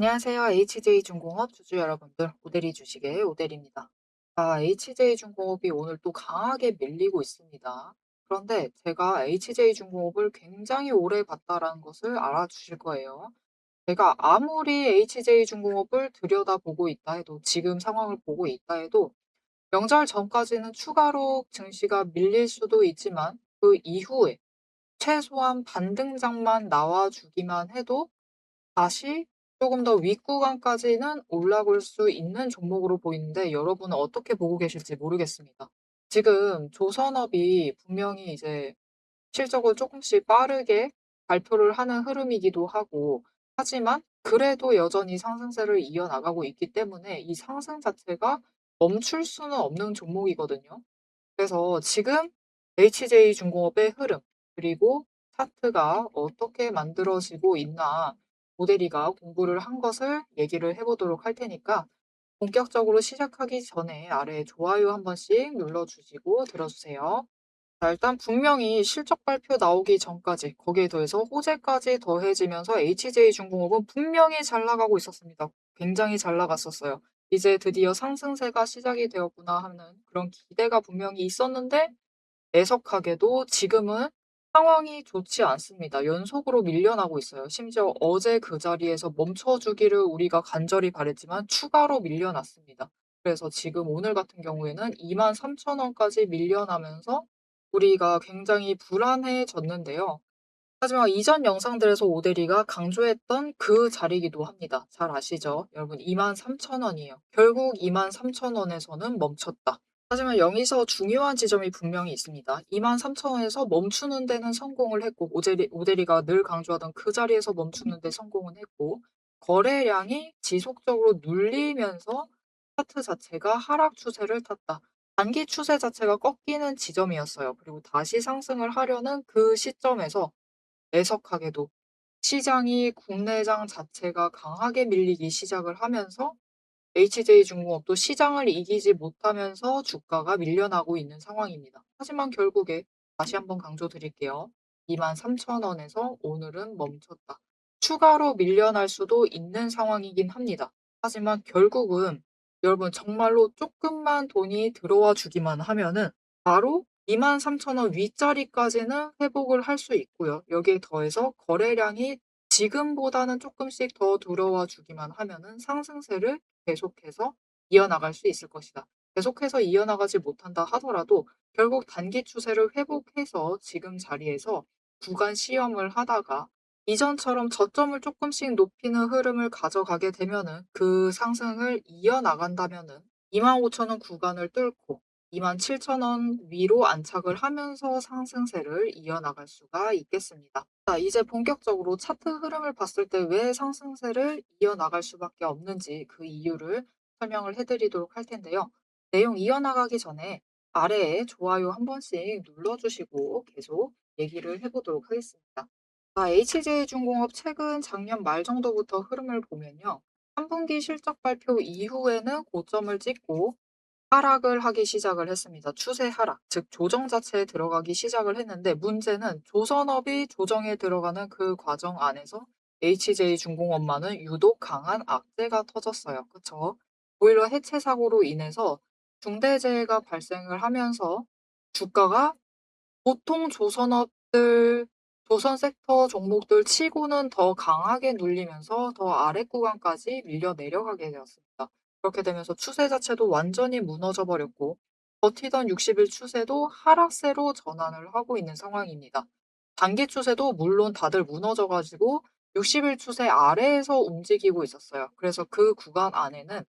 안녕하세요. HJ중공업 주주 여러분들, 오대리 주식의 오대리입니다. HJ중공업이 오늘 또 강하게 밀리고 있습니다. 그런데 제가 HJ중공업을 굉장히 오래 봤다라는 것을 알아주실 거예요. 제가 아무리 HJ중공업을 들여다보고 있다 해도, 지금 상황을 보고 있다 해도, 명절 전까지는 추가로 증시가 밀릴 수도 있지만, 그 이후에 최소한 반등장만 나와주기만 해도 다시 조금 더 윗구간까지는 올라볼 수 있는 종목으로 보이는데, 여러분은 어떻게 보고 계실지 모르겠습니다. 지금 조선업이 분명히 이제 실적을 조금씩 빠르게 발표를 하는 흐름이기도 하고, 하지만 그래도 여전히 상승세를 이어나가고 있기 때문에 이 상승 자체가 멈출 수는 없는 종목이거든요. 그래서 지금 HJ중공업의 흐름, 그리고 차트가 어떻게 만들어지고 있나 모델이가 공부를 한 것을 얘기를 해 보도록 할 테니까, 본격적으로 시작하기 전에 아래 좋아요 한 번씩 눌러 주시고 들어 주세요. 자, 일단 분명히 실적 발표 나오기 전까지, 거기에 더해서 호재까지 더해지면서 HJ중공업은 분명히 잘 나가고 있었습니다. 굉장히 잘 나갔었어요. 이제 드디어 상승세가 시작이 되었구나 하는 그런 기대가 분명히 있었는데, 애석하게도 지금은 상황이 좋지 않습니다. 연속으로 밀려나고 있어요. 심지어 어제 그 자리에서 멈춰주기를 우리가 간절히 바랐지만 추가로 밀려났습니다. 그래서 지금 오늘 같은 경우에는 23,000원까지 밀려나면서 우리가 굉장히 불안해졌는데요. 하지만 이전 영상들에서 오대리가 강조했던 그 자리이기도 합니다. 잘 아시죠? 여러분, 23,000원이에요. 결국 23,000원에서는 멈췄다. 하지만 여기서 중요한 지점이 분명히 있습니다. 23,000원에서 멈추는 데는 성공을 했고, 오대리가 늘 강조하던 그 자리에서 멈추는 데 성공은 했고, 거래량이 지속적으로 눌리면서 차트 자체가 하락 추세를 탔다. 단기 추세 자체가 꺾이는 지점이었어요. 그리고 다시 상승을 하려는 그 시점에서 애석하게도 시장이 국내장 자체가 강하게 밀리기 시작을 하면서 HJ중공업도 시장을 이기지 못하면서 주가가 밀려나고 있는 상황입니다. 하지만 결국에 다시 한번 강조드릴게요. 23,000원에서 오늘은 멈췄다. 추가로 밀려날 수도 있는 상황이긴 합니다. 하지만 결국은 여러분, 정말로 조금만 돈이 들어와 주기만 하면은 바로 23,000원 윗자리까지는 회복을 할 수 있고요. 여기에 더해서 거래량이 지금보다는 조금씩 더 들어와 주기만 하면은 상승세를 계속해서 이어나갈 수 있을 것이다. 계속해서 이어나가지 못한다 하더라도 결국 단기 추세를 회복해서 지금 자리에서 구간 시험을 하다가 이전처럼 저점을 조금씩 높이는 흐름을 가져가게 되면은, 그 상승을 이어나간다면은 25,000원 구간을 뚫고 27,000원 위로 안착을 하면서 상승세를 이어나갈 수가 있겠습니다. 자, 이제 본격적으로 차트 흐름을 봤을 때 왜 상승세를 이어나갈 수밖에 없는지 그 이유를 설명을 해드리도록 할 텐데요. 내용 이어나가기 전에 아래에 좋아요 한 번씩 눌러주시고 계속 얘기를 해보도록 하겠습니다. HJ중공업 최근 작년 말 정도부터 흐름을 보면요. 3분기 실적 발표 이후에는 고점을 찍고 하락을 하기 시작을 했습니다. 추세 하락, 즉 조정 자체에 들어가기 시작을 했는데, 문제는 조선업이 조정에 들어가는 그 과정 안에서 HJ중공업만은 유독 강한 악재가 터졌어요. 그쵸? 보일러 해체 사고로 인해서 중대재해가 발생을 하면서 주가가 보통 조선 섹터 종목들 치고는 더 강하게 눌리면서 더 아래 구간까지 밀려 내려가게 되었습니다. 그렇게 되면서 추세 자체도 완전히 무너져 버렸고, 버티던 60일 추세도 하락세로 전환을 하고 있는 상황입니다. 단기 추세도 물론 다들 무너져 가지고 60일 추세 아래에서 움직이고 있었어요. 그래서 그 구간 안에는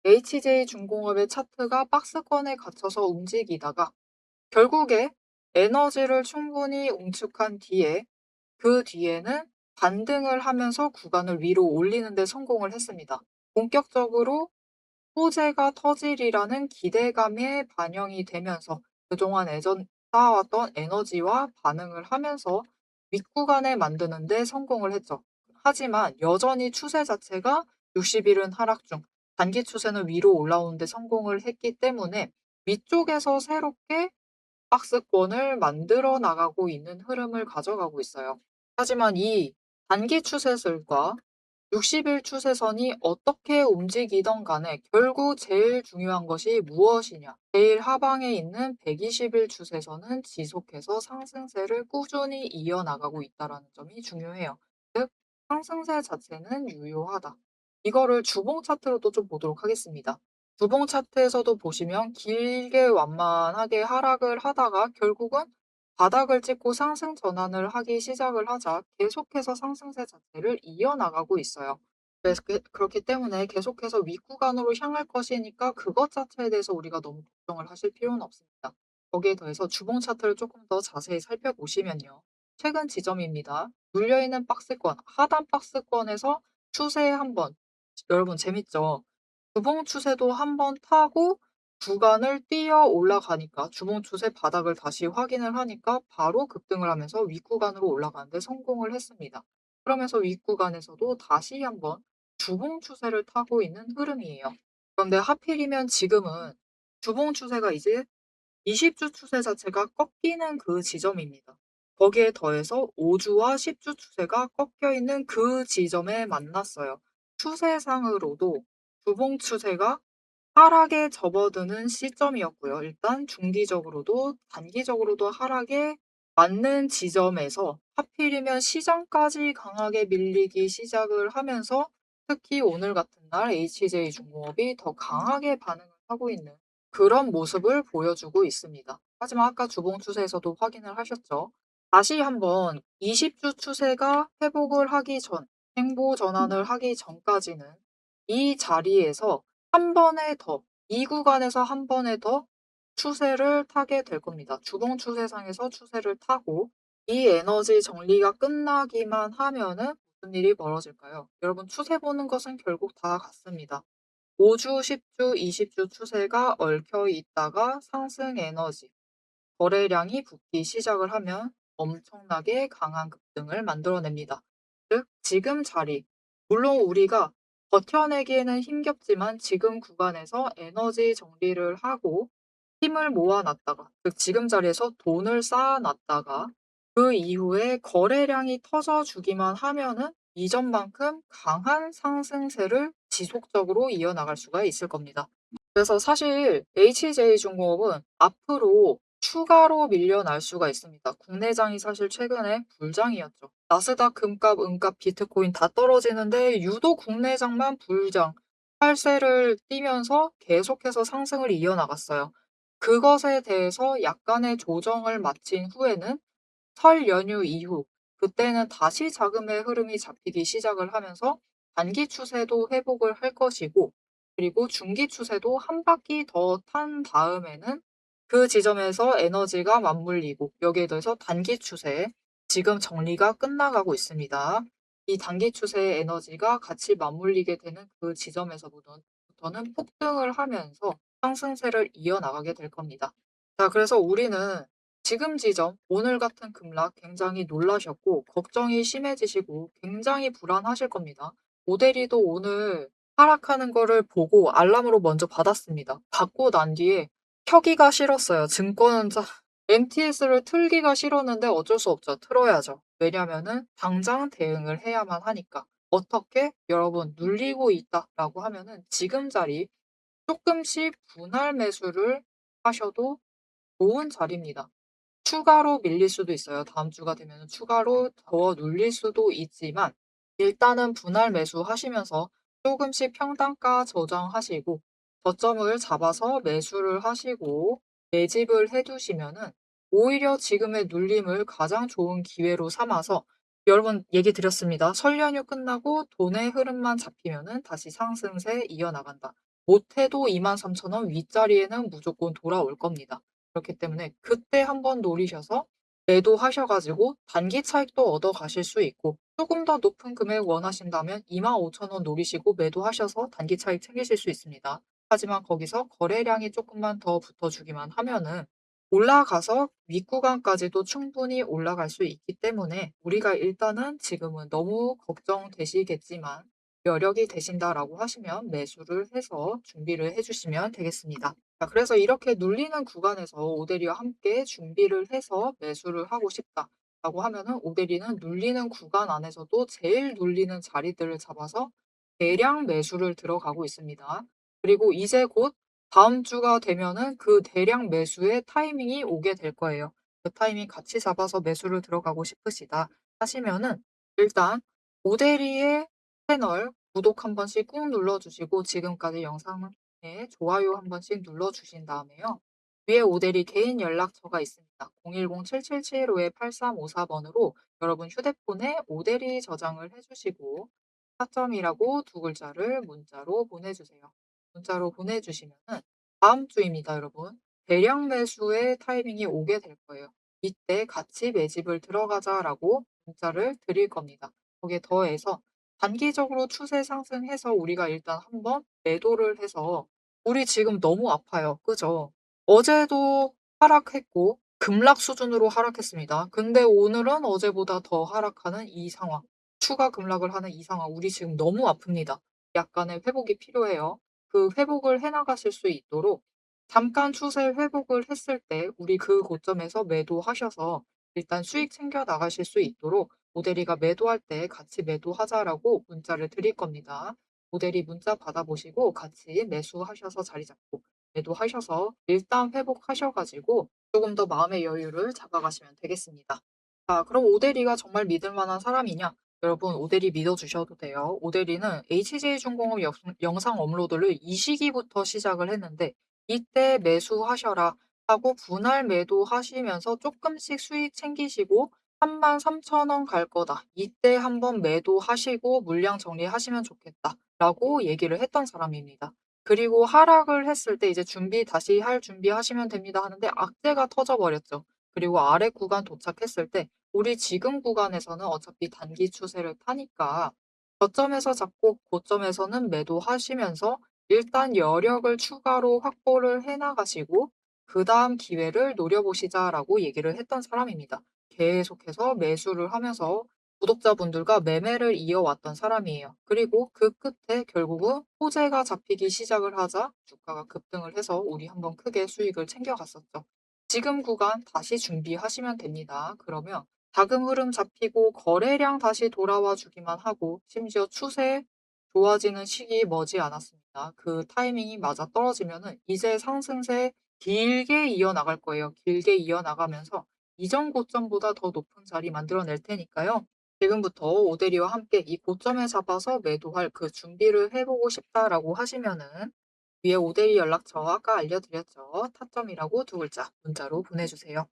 HJ중공업의 차트가 박스권에 갇혀서 움직이다가 결국에 에너지를 충분히 응축한 뒤에, 그 뒤에는 반등을 하면서 구간을 위로 올리는 데 성공을 했습니다. 본격적으로 호재가 터지리라는 기대감에 반영이 되면서 그동안 쌓아왔던 에너지와 반응을 하면서 윗구간에 만드는 데 성공을 했죠. 하지만 여전히 추세 자체가 60일은 하락 중, 단기 추세는 위로 올라오는 데 성공을 했기 때문에 위쪽에서 새롭게 박스권을 만들어 나가고 있는 흐름을 가져가고 있어요. 하지만 이 단기 추세들과 60일 추세선이 어떻게 움직이든 간에 결국 제일 중요한 것이 무엇이냐? 제일 하방에 있는 120일 추세선은 지속해서 상승세를 꾸준히 이어나가고 있다는 점이 중요해요. 즉, 상승세 자체는 유효하다. 이거를 주봉 차트로도 좀 보도록 하겠습니다. 주봉 차트에서도 보시면 길게 완만하게 하락을 하다가 결국은 바닥을 찍고 상승 전환을 하기 시작을 하자 계속해서 상승세 자체를 이어나가고 있어요. 그래서 그렇기 때문에 계속해서 윗구간으로 향할 것이니까 그것 자체에 대해서 우리가 너무 걱정을 하실 필요는 없습니다. 거기에 더해서 주봉 차트를 조금 더 자세히 살펴보시면요. 최근 지점입니다. 눌려있는 박스권, 하단 박스권에서 추세 한번, 여러분 재밌죠? 주봉 추세도 한번 타고 구간을 뛰어 올라가니까 주봉 추세 바닥을 다시 확인을 하니까 바로 급등을 하면서 윗구간으로 올라가는데 성공을 했습니다. 그러면서 윗구간에서도 다시 한번 주봉 추세를 타고 있는 흐름이에요. 그런데 하필이면 지금은 주봉 추세가 이제 20주 추세 자체가 꺾이는 그 지점입니다. 거기에 더해서 5주와 10주 추세가 꺾여 있는 그 지점에 만났어요. 추세상으로도 주봉 추세가 하락에 접어드는 시점이었고요. 일단 중기적으로도 단기적으로도 하락에 맞는 지점에서 하필이면 시장까지 강하게 밀리기 시작을 하면서 특히 오늘 같은 날 HJ중공업이 더 강하게 반응을 하고 있는 그런 모습을 보여주고 있습니다. 하지만 아까 주봉 추세에서도 확인을 하셨죠. 다시 한번 20주 추세가 회복을 하기 전, 행보 전환을 하기 전까지는 이 자리에서 한 번에 더, 이 구간에서 한 번에 더 추세를 타게 될 겁니다. 주봉 추세상에서 추세를 타고 이 에너지 정리가 끝나기만 하면은 무슨 일이 벌어질까요? 여러분 추세 보는 것은 결국 다 같습니다. 5주, 10주, 20주 추세가 얽혀 있다가 상승 에너지, 거래량이 붙기 시작을 하면 엄청나게 강한 급등을 만들어냅니다. 즉, 지금 자리. 물론 우리가 버텨내기에는 힘겹지만 지금 구간에서 에너지 정리를 하고 힘을 모아놨다가, 즉 지금 자리에서 돈을 쌓아놨다가 그 이후에 거래량이 터져주기만 하면은 이전만큼 강한 상승세를 지속적으로 이어나갈 수가 있을 겁니다. 그래서 사실 HJ중공업은 앞으로 추가로 밀려날 수가 있습니다. 국내장이 사실 최근에 불장이었죠. 나스닥, 금값, 은값, 비트코인 다 떨어지는데 유독 국내장만 불장, 팔세를 띠면서 계속해서 상승을 이어나갔어요. 그것에 대해서 약간의 조정을 마친 후에는 설 연휴 이후 그때는 다시 자금의 흐름이 잡히기 시작을 하면서 단기 추세도 회복을 할 것이고 그리고 중기 추세도 한 바퀴 더 탄 다음에는 그 지점에서 에너지가 맞물리고 여기에 더해서 단기 추세 지금 정리가 끝나가고 있습니다. 이 단기 추세의 에너지가 같이 맞물리게 되는 그 지점에서부터는 폭등을 하면서 상승세를 이어나가게 될 겁니다. 자, 그래서 우리는 지금 지점, 오늘 같은 급락 굉장히 놀라셨고 걱정이 심해지시고 굉장히 불안하실 겁니다. 모델이도 오늘 하락하는 거를 보고 알람으로 먼저 받았습니다. 받고 난 뒤에 켜기가 싫었어요. 증권자 MTS를 틀기가 싫었는데 어쩔 수 없죠. 틀어야죠. 왜냐면은 당장 대응을 해야만 하니까. 어떻게? 여러분 눌리고 있다라고 하면은 지금 자리 조금씩 분할 매수를 하셔도 좋은 자리입니다. 추가로 밀릴 수도 있어요. 다음 주가 되면 추가로 더 눌릴 수도 있지만 일단은 분할 매수하시면서 조금씩 평단가 저장하시고 저점을 잡아서 매수를 하시고 매집을 해두시면은 오히려 지금의 눌림을 가장 좋은 기회로 삼아서 여러분 얘기 드렸습니다. 설 연휴 끝나고 돈의 흐름만 잡히면은 다시 상승세 이어나간다. 못해도 23,000원 윗자리에는 무조건 돌아올 겁니다. 그렇기 때문에 그때 한번 노리셔서 매도하셔 가지고 단기 차익도 얻어 가실 수 있고 조금 더 높은 금액 원하신다면 25,000원 노리시고 매도하셔서 단기 차익 챙기실 수 있습니다. 하지만 거기서 거래량이 조금만 더 붙어주기만 하면은 올라가서 윗구간까지도 충분히 올라갈 수 있기 때문에 우리가 일단은 지금은 너무 걱정되시겠지만 여력이 되신다라고 하시면 매수를 해서 준비를 해주시면 되겠습니다. 자, 그래서 이렇게 눌리는 구간에서 오데리와 함께 준비를 해서 매수를 하고 싶다. 있다고 하면은 오데리는 눌리는 구간 안에서도 제일 눌리는 자리들을 잡아서 대량 매수를 들어가고 있습니다. 그리고 이제 곧 다음 주가 되면은 그 대량 매수의 타이밍이 오게 될 거예요. 그 타이밍 같이 잡아서 매수를 들어가고 싶으시다 하시면은 일단 오데리의 채널 구독 한 번씩 꾹 눌러주시고 지금까지 영상에 좋아요 한 번씩 눌러주신 다음에요. 위에 오데리 개인 연락처가 있습니다. 010-7775-8354번으로 여러분 휴대폰에 오데리 저장을 해주시고 타점이라고 두 글자를 문자로 보내주세요. 문자로 보내주시면은 다음 주입니다, 여러분. 대량 매수의 타이밍이 오게 될 거예요. 이때 같이 매집을 들어가자라고 문자를 드릴 겁니다. 거기에 더해서 단기적으로 추세 상승해서 우리가 일단 한번 매도를 해서 우리 지금 너무 아파요. 그죠? 어제도 하락했고 급락 수준으로 하락했습니다. 근데 오늘은 어제보다 더 하락하는 이 상황. 추가 급락을 하는 이 상황. 우리 지금 너무 아픕니다. 약간의 회복이 필요해요. 그 회복을 해 나가실 수 있도록 잠깐 추세 회복을 했을 때 우리 그 고점에서 매도하셔서 일단 수익 챙겨 나가실 수 있도록 모델이가 매도할 때 같이 매도하자라고 문자를 드릴 겁니다. 모델이 문자 받아보시고 같이 매수하셔서 자리 잡고 매도하셔서 일단 회복하셔 가지고 조금 더 마음의 여유를 잡아가시면 되겠습니다. 자, 그럼 오대리가 정말 믿을 만한 사람이냐? 여러분, 오대리 믿어주셔도 돼요. 오대리는 HJ중공업 영상 업로드를 이 시기부터 시작을 했는데 이때 매수하셔라 하고 분할 매도하시면서 조금씩 수익 챙기시고 33,000원 갈 거다. 이때 한번 매도하시고 물량 정리하시면 좋겠다. 라고 얘기를 했던 사람입니다. 그리고 하락을 했을 때 이제 다시 할 준비하시면 됩니다 하는데 악재가 터져버렸죠. 그리고 아래 구간 도착했을 때 우리 지금 구간에서는 어차피 단기 추세를 타니까 저점에서 잡고 고점에서는 매도하시면서 일단 여력을 추가로 확보를 해 나가시고 그다음 기회를 노려보시자라고 얘기를 했던 사람입니다. 계속해서 매수를 하면서 구독자분들과 매매를 이어왔던 사람이에요. 그리고 그 끝에 결국은 호재가 잡히기 시작을 하자 주가가 급등을 해서 우리 한번 크게 수익을 챙겨갔었죠. 지금 구간 다시 준비하시면 됩니다. 그러면 자금 흐름 잡히고 거래량 다시 돌아와 주기만 하고 심지어 추세 좋아지는 시기 머지 않았습니다. 그 타이밍이 맞아떨어지면은 이제 상승세 길게 이어나갈 거예요. 길게 이어나가면서 이전 고점보다 더 높은 자리 만들어낼 테니까요. 지금부터 오대리와 함께 이 고점에 잡아서 매도할 그 준비를 해보고 싶다라고 하시면은 위에 오대리 연락처 아까 알려드렸죠. 타점이라고 두 글자 문자로 보내주세요.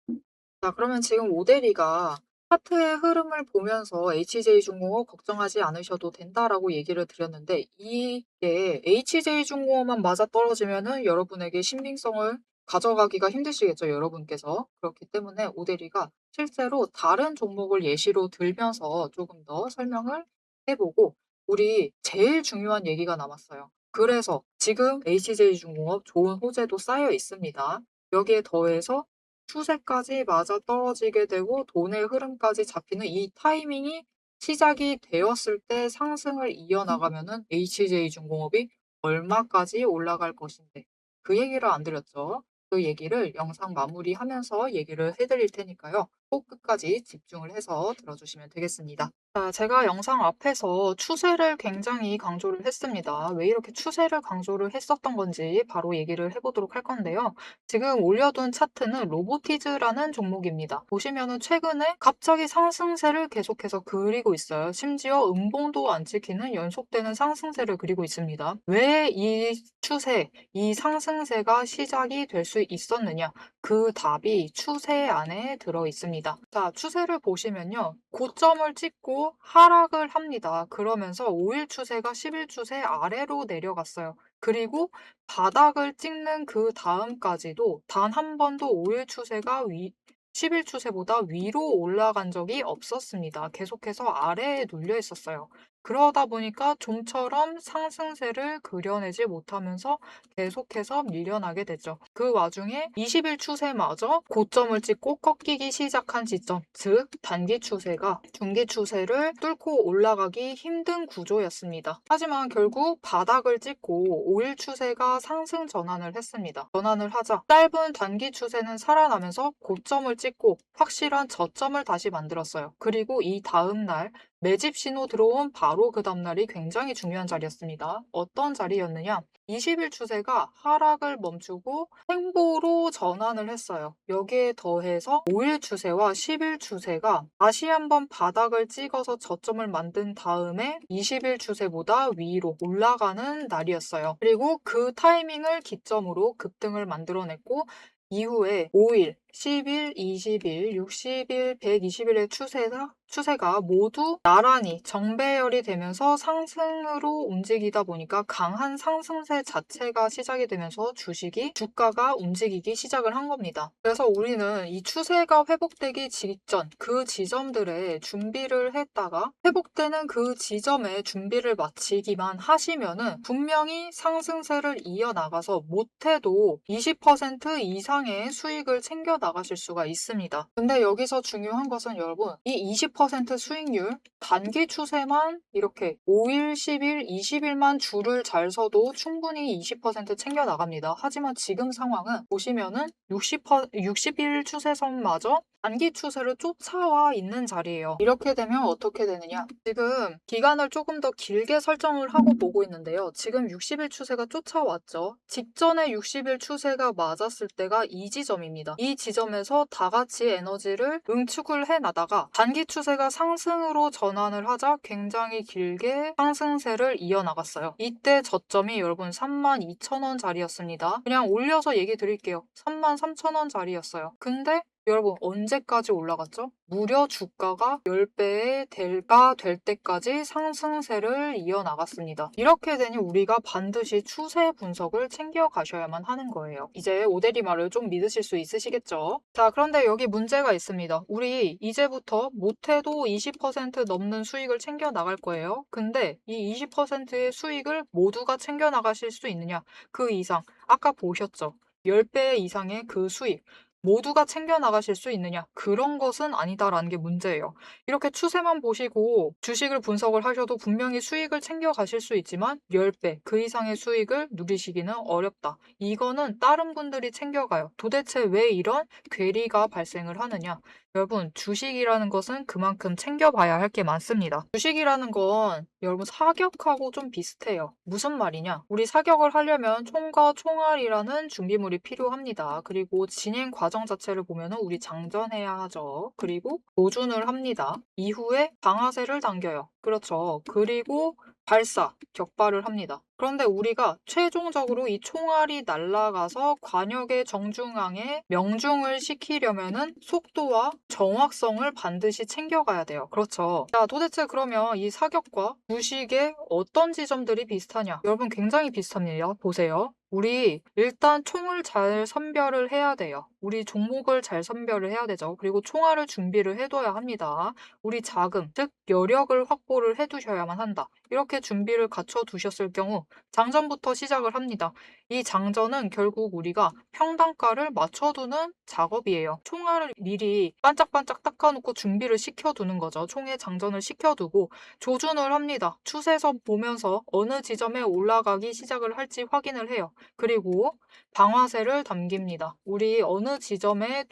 자, 그러면 지금 오대리가 차트의 흐름을 보면서 HJ중공업 걱정하지 않으셔도 된다라고 얘기를 드렸는데 이게 HJ중공업만 맞아떨어지면은 여러분에게 신빙성을 가져가기가 힘드시겠죠, 여러분께서. 그렇기 때문에 오대리가 실제로 다른 종목을 예시로 들면서 조금 더 설명을 해보고 우리 제일 중요한 얘기가 남았어요. 그래서 지금 HJ중공업 좋은 호재도 쌓여 있습니다. 여기에 더해서 추세까지 맞아떨어지게 되고 돈의 흐름까지 잡히는 이 타이밍이 시작이 되었을 때 상승을 이어나가면은 HJ중공업이 얼마까지 올라갈 것인데 그 얘기를 안 드렸죠. 그 얘기를 영상 마무리하면서 얘기를 해 드릴 테니까요. 꼭 끝까지 집중을 해서 들어주시면 되겠습니다. 자, 제가 영상 앞에서 추세를 굉장히 강조를 했습니다. 왜 이렇게 추세를 강조를 했었던 건지 바로 얘기를 해보도록 할 건데요. 지금 올려둔 차트는 로보티즈라는 종목입니다. 보시면은 최근에 갑자기 상승세를 계속해서 그리고 있어요. 심지어 음봉도 안 찍히는 연속되는 상승세를 그리고 있습니다. 왜 이 추세, 이 상승세가 시작이 될 수 있었느냐? 그 답이 추세 안에 들어 있습니다. 자, 추세를 보시면요. 고점을 찍고 하락을 합니다. 그러면서 5일 추세가 10일 추세 아래로 내려갔어요. 그리고 바닥을 찍는 그 다음까지도 단 한 번도 5일 추세가 10일 추세보다 위로 올라간 적이 없었습니다. 계속해서 아래에 눌려 있었어요. 그러다 보니까 좀처럼 상승세를 그려내지 못하면서 계속해서 밀려나게 되죠. 그 와중에 20일 추세마저 고점을 찍고 꺾이기 시작한 시점, 즉 단기 추세가 중기 추세를 뚫고 올라가기 힘든 구조였습니다. 하지만 결국 바닥을 찍고 5일 추세가 상승 전환을 했습니다. 전환을 하자 짧은 단기 추세는 살아나면서 고점을 찍고 확실한 저점을 다시 만들었어요. 그리고 이 다음 날 매집 신호 들어온 바로 그 다음날이 굉장히 중요한 자리였습니다. 어떤 자리였느냐? 20일 추세가 하락을 멈추고 횡보로 전환을 했어요. 여기에 더해서 5일 추세와 10일 추세가 다시 한번 바닥을 찍어서 저점을 만든 다음에 20일 추세보다 위로 올라가는 날이었어요. 그리고 그 타이밍을 기점으로 급등을 만들어냈고 이후에 5일, 10일, 20일, 60일, 120일의 추세가 모두 나란히 정배열이 되면서 상승으로 움직이다 보니까 강한 상승세 자체가 시작이 되면서 주가가 움직이기 시작을 한 겁니다. 그래서 우리는 이 추세가 회복되기 직전 그 지점들에 준비를 했다가 회복되는 그 지점에 준비를 마치기만 하시면은 분명히 상승세를 이어나가서 못해도 20% 이상의 수익을 챙겨 나가실 수가 있습니다. 근데 여기서 중요한 것은 여러분, 이 20% 수익률 단기 추세만 이렇게 5일, 10일, 20일만 줄을 잘 서도 충분히 20% 챙겨 나갑니다. 하지만 지금 상황은 보시면은 60일 추세선마저 단기 추세를 쫓아와 있는 자리예요. 이렇게 되면 어떻게 되느냐? 지금 기간을 조금 더 길게 설정을 하고 보고 있는데요. 지금 60일 추세가 쫓아왔죠. 직전에 60일 추세가 맞았을 때가 이 지점입니다. 이 지점에서 다 같이 에너지를 응축을 해나다가 단기 추세가 상승으로 전환을 하자 굉장히 길게 상승세를 이어나갔어요. 이때 저점이 여러분 32,000원 자리였습니다. 그냥 올려서 얘기 드릴게요. 33,000원 자리였어요. 근데 여러분 언제까지 올라갔죠? 무려 주가가 10배의 대가 될 때까지 상승세를 이어나갔습니다. 이렇게 되니 우리가 반드시 추세 분석을 챙겨 가셔야만 하는 거예요. 이제 오대리 말을 좀 믿으실 수 있으시겠죠? 자, 그런데 여기 문제가 있습니다. 우리 이제부터 못해도 20% 넘는 수익을 챙겨 나갈 거예요. 근데 이 20%의 수익을 모두가 챙겨 나가실 수 있느냐? 그 이상 아까 보셨죠? 10배 이상의 그 수익 모두가 챙겨 나가실 수 있느냐? 그런 것은 아니다라는 게 문제예요. 이렇게 추세만 보시고 주식을 분석을 하셔도 분명히 수익을 챙겨 가실 수 있지만 10배 그 이상의 수익을 누리시기는 어렵다. 이거는 다른 분들이 챙겨가요. 도대체 왜 이런 괴리가 발생을 하느냐? 여러분, 주식이라는 것은 그만큼 챙겨봐야 할 게 많습니다. 주식이라는 건 여러분 사격하고 좀 비슷해요. 무슨 말이냐? 우리 사격을 하려면 총과 총알이라는 준비물이 필요합니다. 그리고 진행 과정 자체를 보면은 우리 장전해야 하죠. 그리고 조준을 합니다. 이후에 방아쇠를 당겨요. 그렇죠. 그리고 격발을 합니다. 그런데 우리가 최종적으로 이 총알이 날아가서 관역의 정중앙에 명중을 시키려면은 속도와 정확성을 반드시 챙겨가야 돼요. 그렇죠. 자, 도대체 그러면 이 사격과 주식의 어떤 지점들이 비슷하냐? 여러분 굉장히 비슷합니다. 보세요. 우리 일단 총을 잘 선별을 해야 돼요. 우리 종목을 잘 선별을 해야 되죠. 그리고 총알을 준비를 해둬야 합니다. 우리 자금, 즉 여력을 확보를 해두셔야만 한다. 이렇게 준비를 갖춰 두셨을 경우 장전부터 시작을 합니다. 이 장전은 결국 우리가 평단가를 맞춰두는 작업이에요. 총알을 미리 반짝반짝 닦아놓고 준비를 시켜두는 거죠. 총에 장전을 시켜두고 조준을 합니다. 추세선 보면서 어느 지점에 올라가기 시작을 할지 확인을 해요. 그리고 방아쇠를 당깁니다. 우리 어느 지점에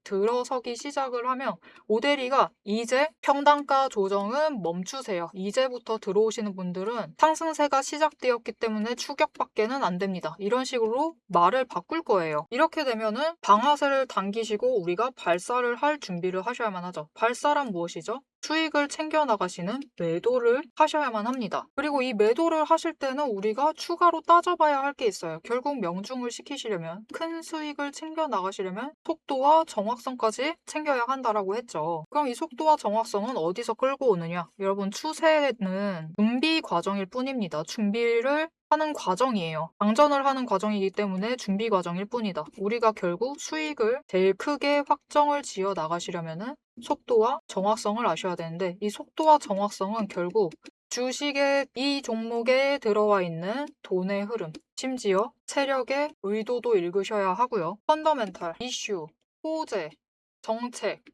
들어서기 시작을 하면 오대리가 이제 평단가 조정은 멈추세요. 이제부터 들어오시는 분들은 상승세가 시작되었기 때문에 추격밖에는 안 됩니다. 이런 식으로 말을 바꿀 거예요. 이렇게 되면은 방아쇠를 당기시고 우리가 발사를 할 준비를 하셔야만 하죠. 발사란 무엇이죠? 수익을 챙겨 나가시는 매도를 하셔야만 합니다. 그리고 이 매도를 하실 때는 우리가 추가로 따져봐야 할 게 있어요. 결국 명중을 시키시려면 큰 수익을 챙겨 나가시려면 속도와 정확성까지 챙겨야 한다라고 했죠. 그럼 이 속도와 정확성은 어디서 끌고 오느냐? 여러분 추세는 준비 과정일 뿐입니다. 준비를 하는 과정이에요. 장전을 하는 과정이기 때문에 준비 과정일 뿐이다. 우리가 결국 수익을 제일 크게 확정을 지어 나가시려면은 속도와 정확성을 아셔야 되는데 이 속도와 정확성은 결국 주식의 이 종목에 들어와 있는 돈의 흐름, 심지어 세력의 의도도 읽으셔야 하고요. 펀더멘탈, 이슈, 호재, 정책,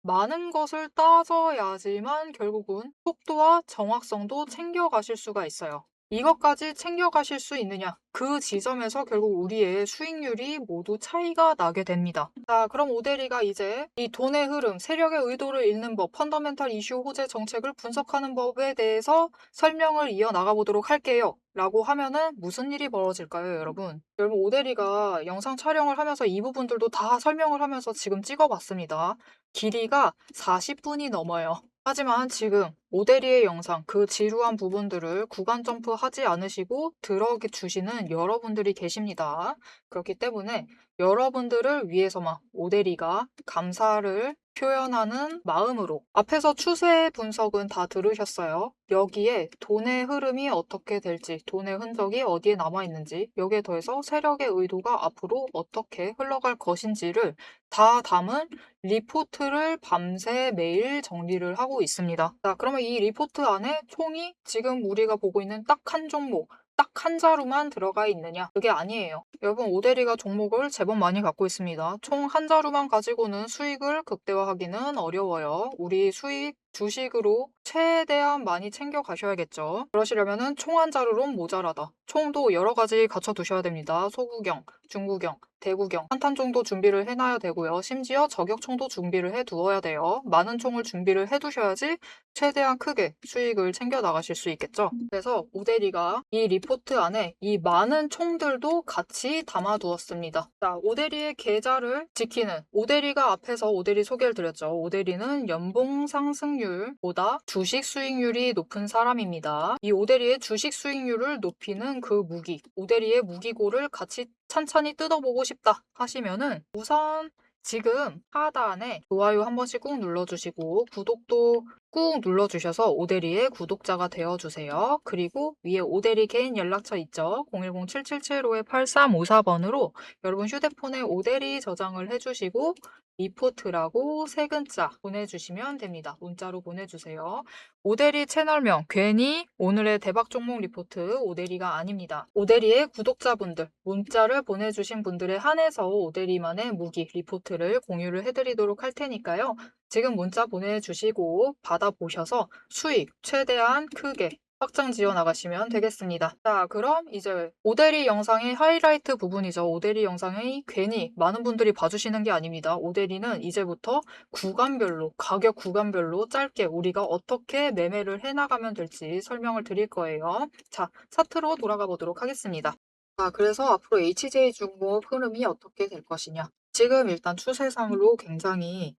많은 것을 따져야지만 결국은 속도와 정확성도 챙겨가실 수가 있어요. 이것까지 챙겨가실 수 있느냐? 그 지점에서 결국 우리의 수익률이 모두 차이가 나게 됩니다. 자, 그럼 오대리가 이제 이 돈의 흐름, 세력의 의도를 읽는 법, 펀더멘탈 이슈 호재 정책을 분석하는 법에 대해서 설명을 이어나가 보도록 할게요. 라고 하면은 무슨 일이 벌어질까요, 여러분? 여러분, 오대리가 영상 촬영을 하면서 이 부분들도 다 설명을 하면서 지금 찍어봤습니다. 길이가 40분이 넘어요. 하지만 지금 오대리의 영상, 그 지루한 부분들을 구간 점프하지 않으시고 들어주시는 여러분들이 계십니다. 그렇기 때문에 여러분들을 위해서만 오대리가 감사를 표현하는 마음으로 앞에서 추세 분석은 다 들으셨어요. 여기에 돈의 흐름이 어떻게 될지, 돈의 흔적이 어디에 남아있는지, 여기에 더해서 세력의 의도가 앞으로 어떻게 흘러갈 것인지를 다 담은 리포트를 밤새 매일 정리를 하고 있습니다. 자, 그러면 이 리포트 안에 총이 지금 우리가 보고 있는 딱 한 종목, 딱 한 자루만 들어가 있느냐? 그게 아니에요. 여러분, 오대리가 종목을 제법 많이 갖고 있습니다. 총 한 자루만 가지고는 수익을 극대화하기는 어려워요. 우리 수익 주식으로 최대한 많이 챙겨 가셔야겠죠. 그러시려면은 총 한 자루론 모자라다. 총도 여러 가지 갖춰 두셔야 됩니다. 소구경, 중구경, 대구경, 한탄 정도 준비를 해놔야 되고요. 심지어 저격총도 준비를 해 두어야 돼요. 많은 총을 준비를 해 두셔야지 최대한 크게 수익을 챙겨 나가실 수 있겠죠. 그래서 오대리가 이 리포트 안에 이 많은 총들도 같이 담아 두었습니다. 자, 오대리의 계좌를 지키는 오대리가 앞에서 오대리 소개를 드렸죠. 오대리는 연봉 상승률보다 주식 수익률이 높은 사람입니다. 이 오대리의 주식 수익률을 높이는 그 무기, 오대리의 무기고를 같이 찬찬히 뜯어보고 싶다 하시면은 우선 지금 하단에 좋아요 한 번씩 꾹 눌러주시고 구독도 꾹 눌러주셔서 오대리의 구독자가 되어주세요. 그리고 위에 오대리 개인 연락처 있죠? 010-777-8354번으로 여러분 휴대폰에 오대리 저장을 해주시고 리포트라고 세 글자 보내주시면 됩니다. 문자로 보내주세요. 오대리 채널명 괜히 오늘의 대박 종목 리포트 오대리가 아닙니다. 오대리의 구독자분들 문자를 보내주신 분들에 한해서 오대리만의 무기 리포트를 공유를 해드리도록 할 테니까요. 지금 문자 보내주시고 받아보셔서 수익 최대한 크게 확장 지어 나가시면 되겠습니다. 자, 그럼 이제 오대리 영상의 하이라이트 부분이죠. 오대리 영상이 괜히 많은 분들이 봐주시는 게 아닙니다. 오대리는 이제부터 구간별로, 가격 구간별로 짧게 우리가 어떻게 매매를 해나가면 될지 설명을 드릴 거예요. 자, 차트로 돌아가 보도록 하겠습니다. 자, 그래서 앞으로 HJ중공업 흐름이 어떻게 될 것이냐. 지금 일단 추세상으로 굉장히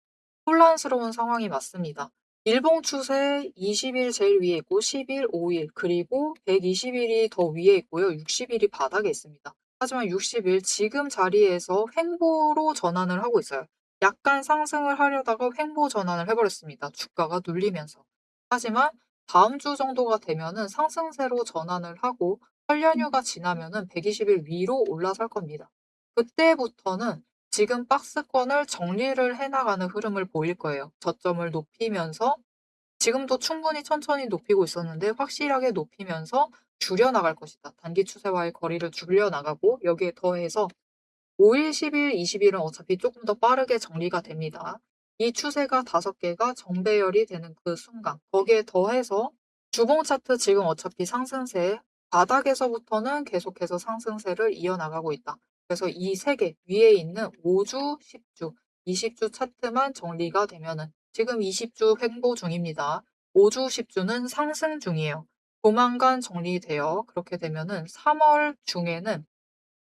혼란스러운 상황이 맞습니다. 일봉 추세 20일 제일 위에 있고 10일, 5일, 그리고 120일이 더 위에 있고요. 60일이 바닥에 있습니다. 하지만 60일 지금 자리에서 횡보로 전환을 하고 있어요. 약간 상승을 하려다가 횡보 전환을 해버렸습니다. 주가가 눌리면서. 하지만 다음 주 정도가 되면은 상승세로 전환을 하고 설 연휴가 지나면은 120일 위로 올라설 겁니다. 그때부터는 지금 박스권을 정리를 해나가는 흐름을 보일 거예요. 저점을 높이면서 지금도 충분히 천천히 높이고 있었는데 확실하게 높이면서 줄여나갈 것이다. 단기 추세와의 거리를 줄여나가고 여기에 더해서 5일, 10일, 20일은 어차피 조금 더 빠르게 정리가 됩니다. 이 추세가 5개가 정배열이 되는 그 순간 거기에 더해서 주봉 차트 지금 어차피 상승세 바닥에서부터는 계속해서 상승세를 이어나가고 있다. 그래서 이 3개 위에 있는 5주, 10주, 20주 차트만 정리가 되면은 지금 20주 횡보 중입니다. 5주, 10주는 상승 중이에요. 조만간 정리돼요. 그렇게 되면은 3월 중에는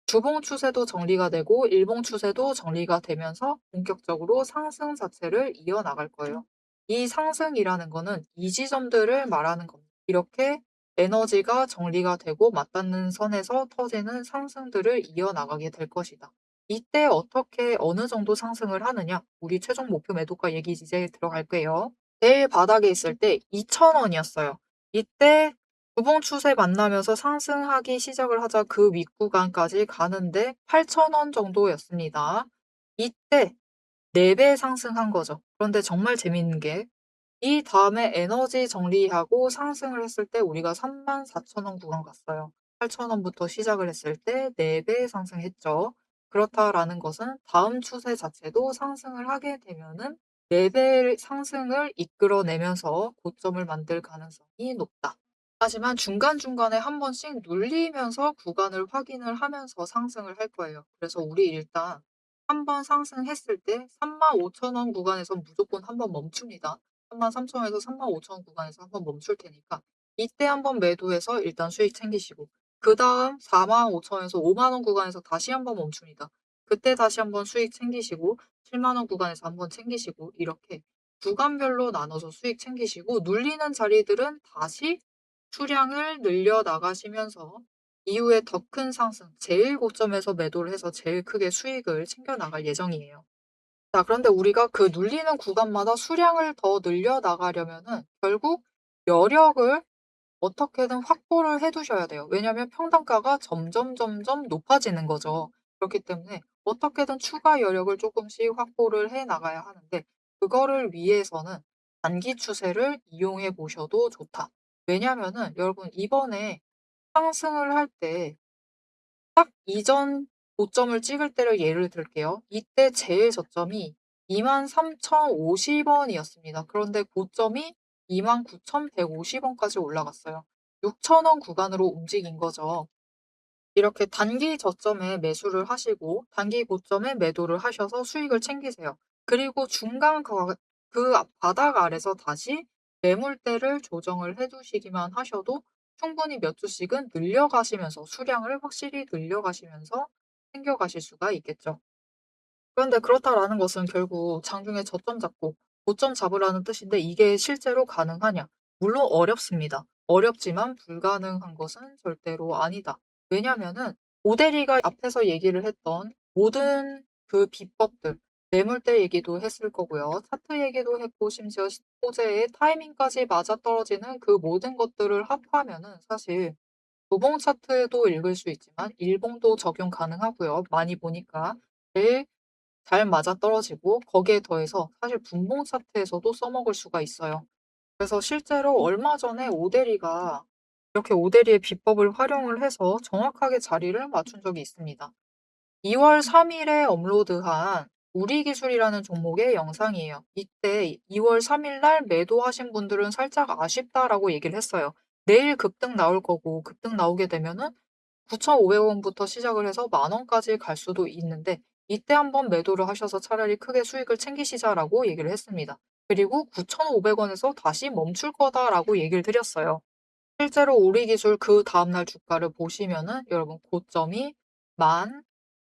주봉 추세도 정리가 되고 일봉 추세도 정리가 되면서 본격적으로 상승 자체를 이어나갈 거예요. 이 상승이라는 거는 이 지점들을 말하는 겁니다. 이렇게 에너지가 정리가 되고 맞닿는 선에서 터지는 상승들을 이어나가게 될 것이다. 이때 어떻게 어느 정도 상승을 하느냐? 우리 최종 목표 매도가 얘기 이제 들어갈게요. 제일 바닥에 있을 때 2,000원이었어요. 이때 주봉 추세 만나면서 상승하기 시작을 하자 그 윗구간까지 가는데 8,000원 정도였습니다. 이때 4배 상승한 거죠. 그런데 정말 재밌는 게 이다음에 에너지 정리하고 상승을 했을 때 우리가 34,000원 구간 갔어요. 8,000원 부터 시작을 했을 때 4배 상승했죠. 그렇다라는 것은 다음 추세 자체도 상승을 하게 되면은 4배 상승을 이끌어내면서 고점을 만들 가능성이 높다. 하지만 중간중간에 한 번씩 눌리면서 구간을 확인을 하면서 상승을 할 거예요. 그래서 우리 일단 한 번 상승했을 때 35,000원 구간에서 무조건 한 번 멈춥니다. 33,000원에서 35,000원 구간에서 한 번 멈출 테니까 이때 한 번 매도해서 일단 수익 챙기시고 그다음 45,000원에서 50,000원 구간에서 다시 한 번 멈춥니다. 그때 다시 한 번 수익 챙기시고 70,000원 구간에서 한 번 챙기시고 이렇게 구간별로 나눠서 수익 챙기시고 눌리는 자리들은 다시 수량을 늘려 나가시면서 이후에 더 큰 상승, 제일 고점에서 매도를 해서 제일 크게 수익을 챙겨 나갈 예정이에요. 자, 그런데 우리가 그 눌리는 구간마다 수량을 더 늘려 나가려면은 결국 여력을 어떻게든 확보를 해 두셔야 돼요. 왜냐하면 평단가가 점점 높아지는 거죠. 그렇기 때문에 어떻게든 추가 여력을 조금씩 확보를 해 나가야 하는데 그거를 위해서는 단기 추세를 이용해 보셔도 좋다. 왜냐하면은 여러분 이번에 상승을 할 때 딱 이전 고점을 찍을 때를 예를 들게요. 이때 제일 저점이 23,050 원이었습니다. 그런데 고점이 29,150 원까지 올라갔어요. 6,000원 구간으로 움직인 거죠. 이렇게 단기 저점에 매수를 하시고 단기 고점에 매도를 하셔서 수익을 챙기세요. 그리고 중간 그 바닥 아래서 다시 매물대를 조정을 해 두시기만 하셔도 충분히 몇 주씩은 늘려가시면서 수량을 확실히 늘려가시면서 챙겨가실 수가 있겠죠. 그런데 그렇다라는 것은 결국 장중에 저점 잡고 고점 잡으라는 뜻인데 이게 실제로 가능하냐? 물론 어렵습니다. 어렵지만 불가능한 것은 절대로 아니다. 왜냐면은 오대리가 앞에서 얘기를 했던 모든 그 비법들, 매물대 얘기도 했을 거고요. 차트 얘기도 했고 심지어 호재의 타이밍까지 맞아떨어지는 그 모든 것들을 합하면은 사실 도봉 차트도 읽을 수 있지만 일봉도 적용 가능하고요. 많이 보니까 제일 잘 맞아떨어지고 거기에 더해서 사실 분봉 차트에서도 써먹을 수가 있어요. 그래서 실제로 얼마 전에 오대리가 이렇게 오대리의 비법을 활용을 해서 정확하게 자리를 맞춘 적이 있습니다. 2월 3 일에 업로드한 우리 기술이라는 종목의 영상이에요. 이때 2월 3일 날 매도하신 분들은 살짝 아쉽다라고 얘기를 했어요. 내일 급등 나올 거고 급등 나오게 되면은 9,500 원부터 시작을 해서 10,000원까지 갈 수도 있는데 이때 한번 매도를 하셔서 차라리 크게 수익을 챙기시자라고 얘기를 했습니다. 그리고 9,500 원에서 다시 멈출 거다라고 얘기를 드렸어요. 실제로 우리기술 그 다음날 주가를 보시면은 여러분 고점이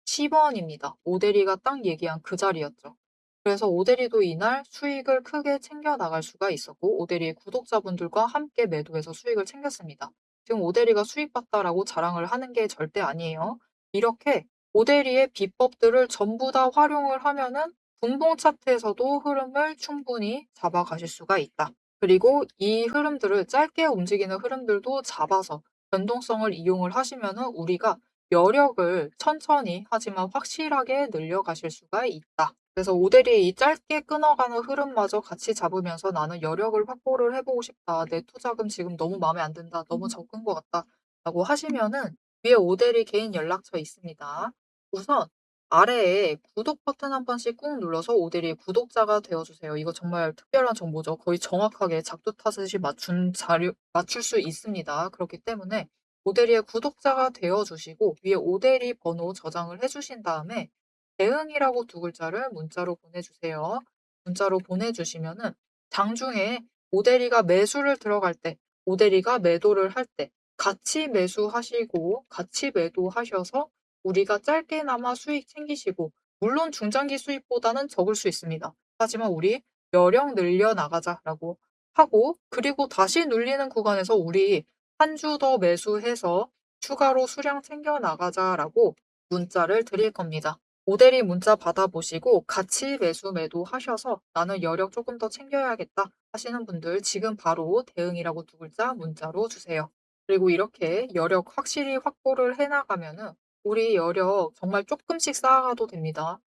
10,010원입니다. 오대리가 딱 얘기한 그 자리였죠. 그래서 오대리도 이날 수익을 크게 챙겨 나갈 수가 있었고 오대리의 구독자분들과 함께 매도해서 수익을 챙겼습니다. 지금 오대리가 수익 봤다라고 자랑을 하는 게 절대 아니에요. 이렇게 오대리의 비법들을 전부 다 활용을 하면은 분봉 차트에서도 흐름을 충분히 잡아가실 수가 있다. 그리고 이 흐름들을 짧게 움직이는 흐름들도 잡아서 변동성을 이용을 하시면은 우리가 여력을 천천히 하지만 확실하게 늘려가실 수가 있다. 그래서 오대리의 이 짧게 끊어가는 흐름마저 같이 잡으면서 '나는 여력을 확보를 해 보고 싶다. 내 투자금 지금 너무 마음에 안 든다. 너무 적은 것 같다.'라고 하시면은 위에 오대리 개인 연락처 있습니다. 우선 아래에 구독 버튼 한 번씩 꾹 눌러서 오대리의 구독자가 되어 주세요. 이거 정말 특별한 정보죠. 거의 정확하게 작두 타듯이 맞출 수 있습니다. 그렇기 때문에 오대리의 구독자가 되어 주시고 위에 오대리 번호 저장을 해 주신 다음에 대응이라고 두 글자를 문자로 보내주세요. 문자로 보내주시면은 장중에 오대리가 매수를 들어갈 때, 오대리가 매도를 할 때 같이 매수하시고 같이 매도하셔서 우리가 짧게나마 수익 챙기시고 물론 중장기 수익보다는 적을 수 있습니다. 하지만 우리 여력 늘려 나가자라고 하고 그리고 다시 눌리는 구간에서 우리 한 주 더 매수해서 추가로 수량 챙겨 나가자라고 문자를 드릴 겁니다. 오대리 문자 받아보시고 같이 매수 매도하셔서 '나는 여력 조금 더 챙겨야겠다.' 하시는 분들 지금 바로 대응이라고 두 글자 문자로 주세요. 그리고 이렇게 여력 확실히 확보를 해 나가면은 우리 여력 정말 조금씩 쌓아가도 됩니다.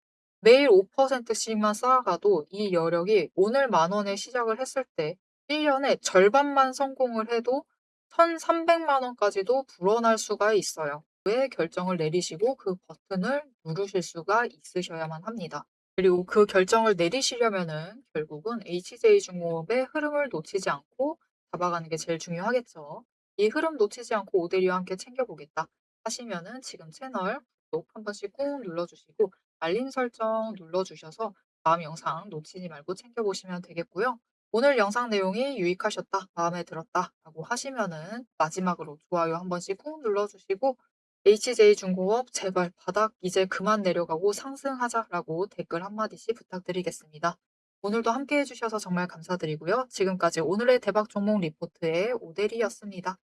매일 5%씩만 쌓아가도 이 여력이 오늘 만 원에 시작을 했을 때 1년에 절반만 성공을 해도 1,300만 원까지도 불어날 수가 있어요. 왜 결정을 내리시고 그 버튼을 누르실 수가 있으셔야만 합니다. 그리고 그 결정을 내리시려면은 결국은 HJ중공업의 흐름을 놓치지 않고 잡아가는 게 제일 중요하겠죠. 이 흐름 놓치지 않고 오데리와 함께 챙겨보겠다 하시면은 지금 채널 구독 한 번씩 꾹 눌러주시고 알림 설정 눌러주셔서 다음 영상 놓치지 말고 챙겨보시면 되겠고요. 오늘 영상 내용이 유익하셨다, 마음에 들었다 라고 하시면은 마지막으로 좋아요 한 번씩 꾹 눌러주시고 HJ중공업 제발 바닥 이제 그만 내려가고 상승하자라고 댓글 한마디씩 부탁드리겠습니다. 오늘도 함께 해주셔서 정말 감사드리고요. 지금까지 오늘의 대박 종목 리포트의 오대리였습니다.